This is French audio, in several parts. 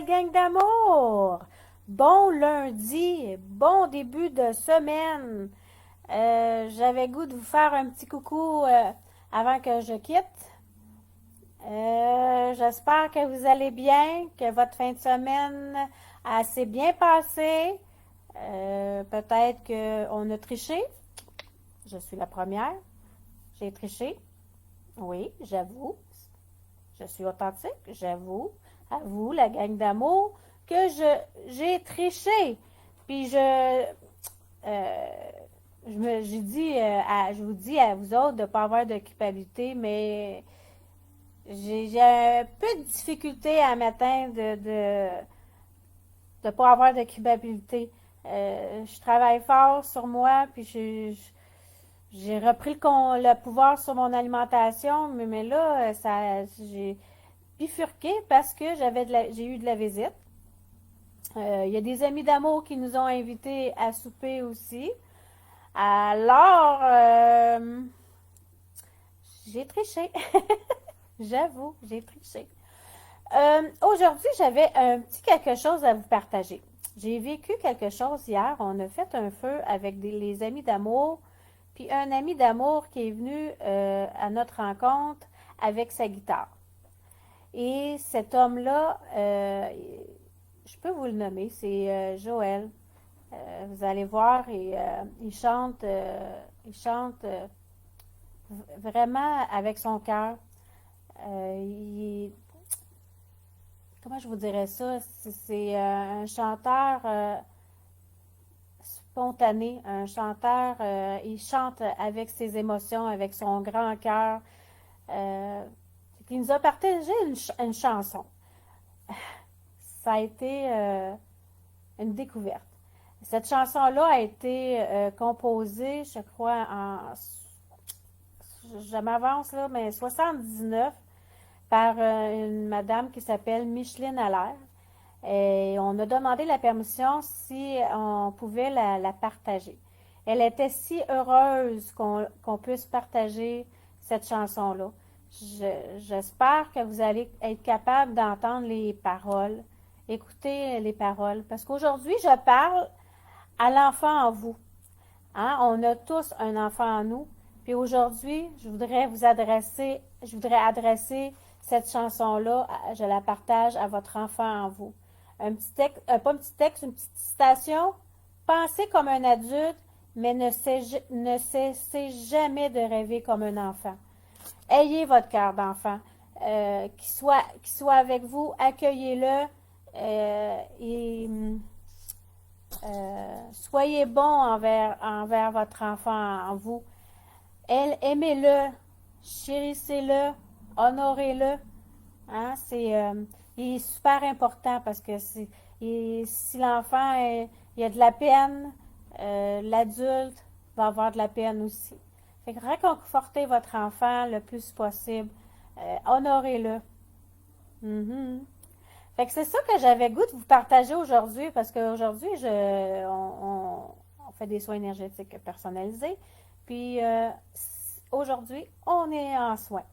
belle gang d'amour! Bon lundi, bon début de semaine. J'avais goût de vous faire un petit coucou avant que je quitte. J'espère que vous allez bien, que votre fin de semaine s'est bien passée. Peut-être qu'on a triché. Je suis la première. J'ai triché. Oui, j'avoue. Je suis authentique, j'avoue. À vous, la gang d'amour, que j'ai triché. Puis j'ai dit, je vous dis à vous autres de ne pas avoir de culpabilité, mais j'ai un peu de difficulté à matin de pas avoir de culpabilité. Je travaille fort sur moi, puis j'ai repris le pouvoir sur mon alimentation, mais là, j'ai bifurqué parce que j'ai eu de la visite. Il y a des amis d'amour qui nous ont invités à souper aussi. Alors, j'ai triché. J'avoue, j'ai triché. Aujourd'hui, j'avais un petit quelque chose à vous partager. J'ai vécu quelque chose hier. On a fait un feu avec les amis d'amour. Puis un ami d'amour qui est venu à notre rencontre avec sa guitare. Et cet homme-là, je peux vous le nommer, c'est Joël. Vous allez voir, il chante vraiment avec son cœur. Comment je vous dirais ça? C'est un chanteur spontané, un chanteur, il chante avec ses émotions, avec son grand cœur. Il nous a partagé une chanson. Ça a été une découverte. Cette chanson-là a été composée, je crois, je m'avance là, mais 79 par une madame qui s'appelle Micheline Allaire. Et on a demandé la permission si on pouvait la partager. Elle était si heureuse qu'on puisse partager cette chanson-là. J'espère que vous allez être capable d'entendre les paroles, écouter les paroles, parce qu'aujourd'hui, je parle à l'enfant en vous. Hein? On a tous un enfant en nous. Puis aujourd'hui, je voudrais adresser cette chanson-là, je la partage à votre enfant en vous. Un petit texte, pas un petit texte, une petite citation. Pensez comme un adulte, mais ne cessez jamais de rêver comme un enfant. Ayez votre cœur d'enfant, qu'il soit avec vous, accueillez-le et soyez bon envers votre enfant en vous. Aimez-le, chérissez-le, honorez-le. Hein? Il est super important parce que si l'enfant il a de la peine, l'adulte va avoir de la peine aussi. Fait que réconfortez votre enfant le plus possible. Honorez-le. Mm-hmm. Fait que c'est ça que j'avais goût de vous partager aujourd'hui parce qu'aujourd'hui, on fait des soins énergétiques personnalisés. Puis aujourd'hui, on est en soins.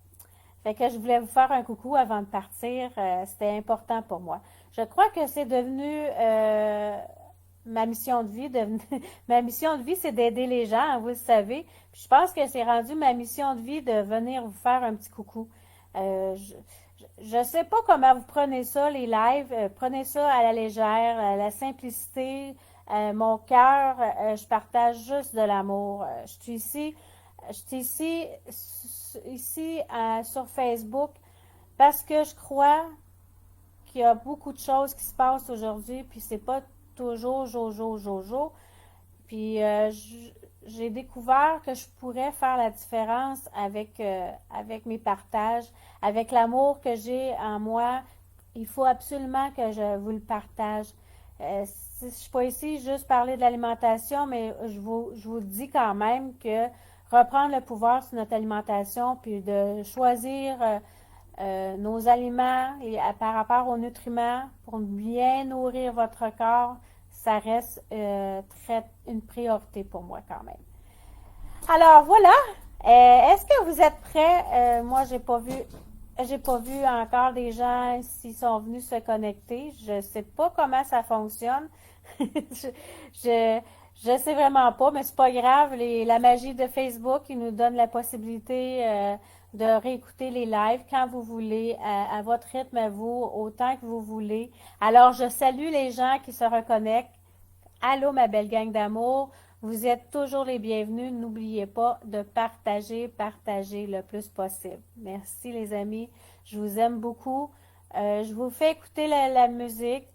Fait que je voulais vous faire un coucou avant de partir. C'était important pour moi. Je crois que c'est devenu ma mission de vie. Ma mission de vie, c'est d'aider les gens, vous le savez. Puis je pense que c'est rendu ma mission de vie de venir vous faire un petit coucou. Je sais pas comment vous prenez ça, les lives. Prenez ça à la légère, à la simplicité. Mon cœur, je partage juste de l'amour. Je suis ici sur Facebook parce que je crois qu'il y a beaucoup de choses qui se passent aujourd'hui, puis c'est pas toujours jojo. Puis j'ai découvert que je pourrais faire la différence avec mes partages, avec l'amour que j'ai en moi. Il faut absolument que je vous le partage. Je ne suis pas ici juste parler de l'alimentation, mais je vous dis quand même que reprendre le pouvoir sur notre alimentation, puis de choisir nos aliments par rapport aux nutriments pour bien nourrir votre corps, ça reste une priorité pour moi quand même. Alors voilà, est-ce que vous êtes prêts? Moi, j'ai pas vu j'ai pas vu encore des gens s'ils sont venus se connecter. Je sais pas comment ça fonctionne. je, je, je sais vraiment pas, mais c'est pas grave. La magie de Facebook, il nous donne la possibilité de réécouter les lives quand vous voulez, à votre rythme à vous, autant que vous voulez. Alors, je salue les gens qui se reconnectent. Allô, ma belle gang d'amour. Vous êtes toujours les bienvenus. N'oubliez pas de partager le plus possible. Merci, les amis. Je vous aime beaucoup. Je vous fais écouter la musique.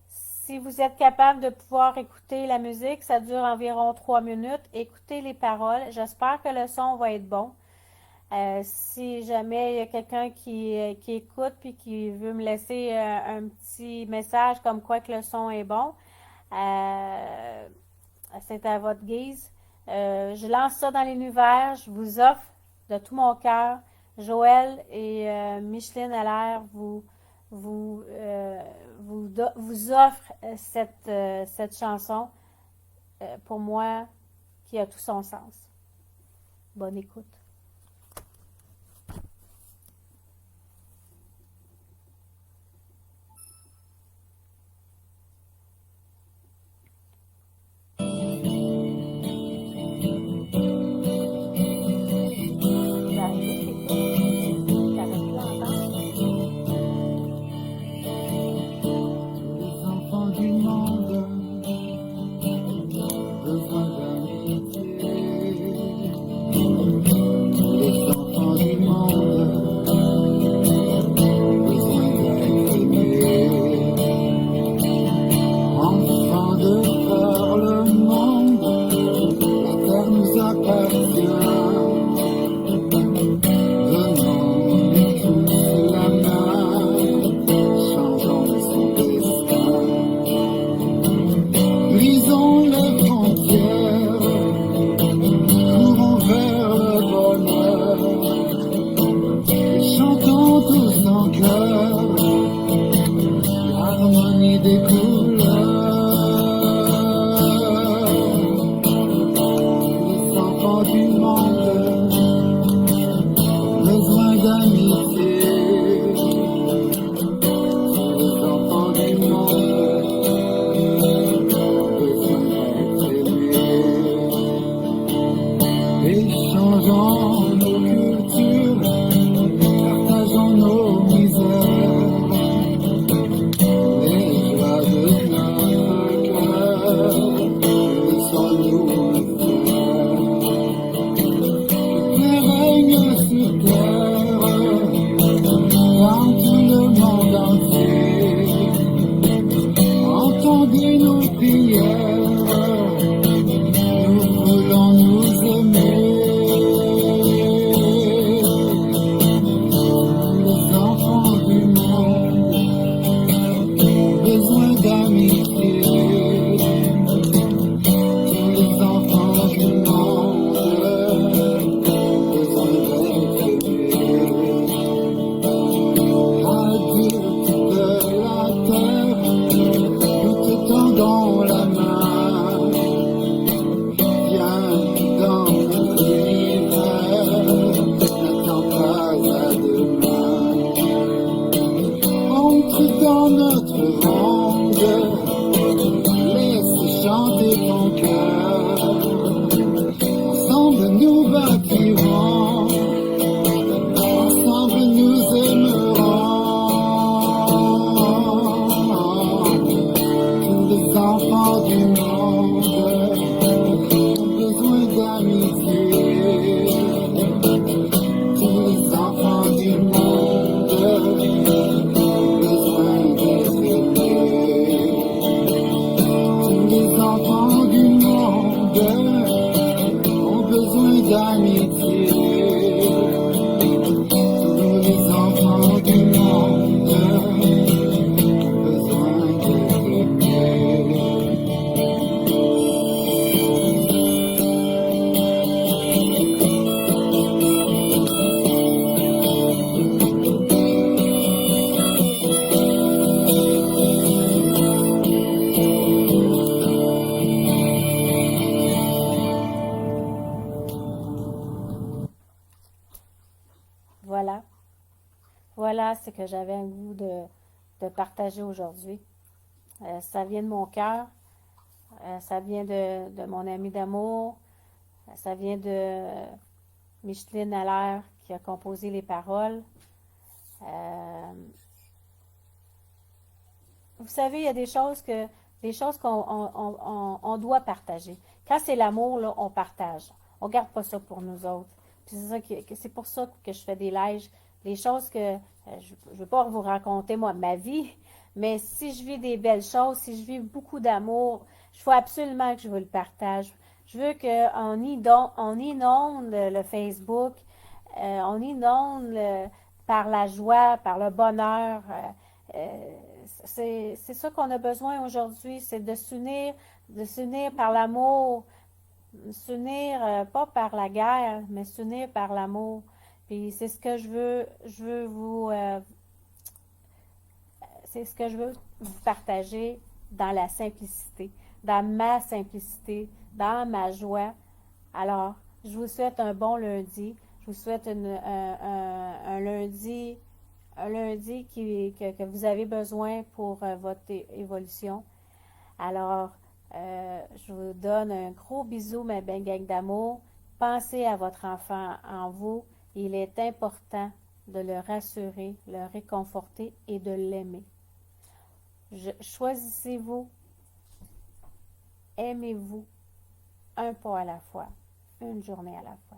Si vous êtes capable de pouvoir écouter la musique, ça dure environ 3 minutes. Écoutez les paroles. J'espère que le son va être bon. Si jamais il y a quelqu'un qui écoute puis qui veut me laisser un petit message comme quoi que le son est bon, c'est à votre guise. Je lance ça dans l'univers. Je vous offre de tout mon cœur. Joël et Micheline Allaire vous offrent cette chanson pour moi qui a tout son sens. Bonne écoute. c'est que j'avais un goût de partager aujourd'hui. Ça vient de mon cœur, ça vient de mon ami d'amour, ça vient de Micheline Allaire qui a composé les paroles. Euh, Vous savez, il y a des choses qu'on doit partager. Quand c'est l'amour, là, on partage. On ne garde pas ça pour nous autres. Puis c'est pour ça que je fais des lives. Les choses que je ne veux pas vous raconter, moi, ma vie, mais si je vis des belles choses, si je vis beaucoup d'amour, il faut absolument que je vous le partage. Je veux on inonde le Facebook, on inonde par la joie, par le bonheur. Euh, c'est ça qu'on a besoin aujourd'hui, c'est de s'unir par l'amour, s'unir pas par la guerre, mais s'unir par l'amour. Puis je veux c'est ce que je veux vous partager dans la simplicité, dans ma simplicité, dans ma joie. Alors, je vous souhaite un bon lundi. Je vous souhaite un lundi que vous avez besoin pour votre évolution. Alors, je vous donne un gros bisou, ma belle gang d'amour. Pensez à votre enfant en vous. Il est important de le rassurer, le réconforter et de l'aimer. Choisissez-vous, aimez-vous un pas à la fois, une journée à la fois.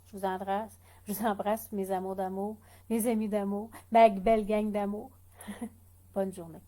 Je vous embrasse mes amours d'amour, mes amis d'amour, ma belle gang d'amour. Bonne journée.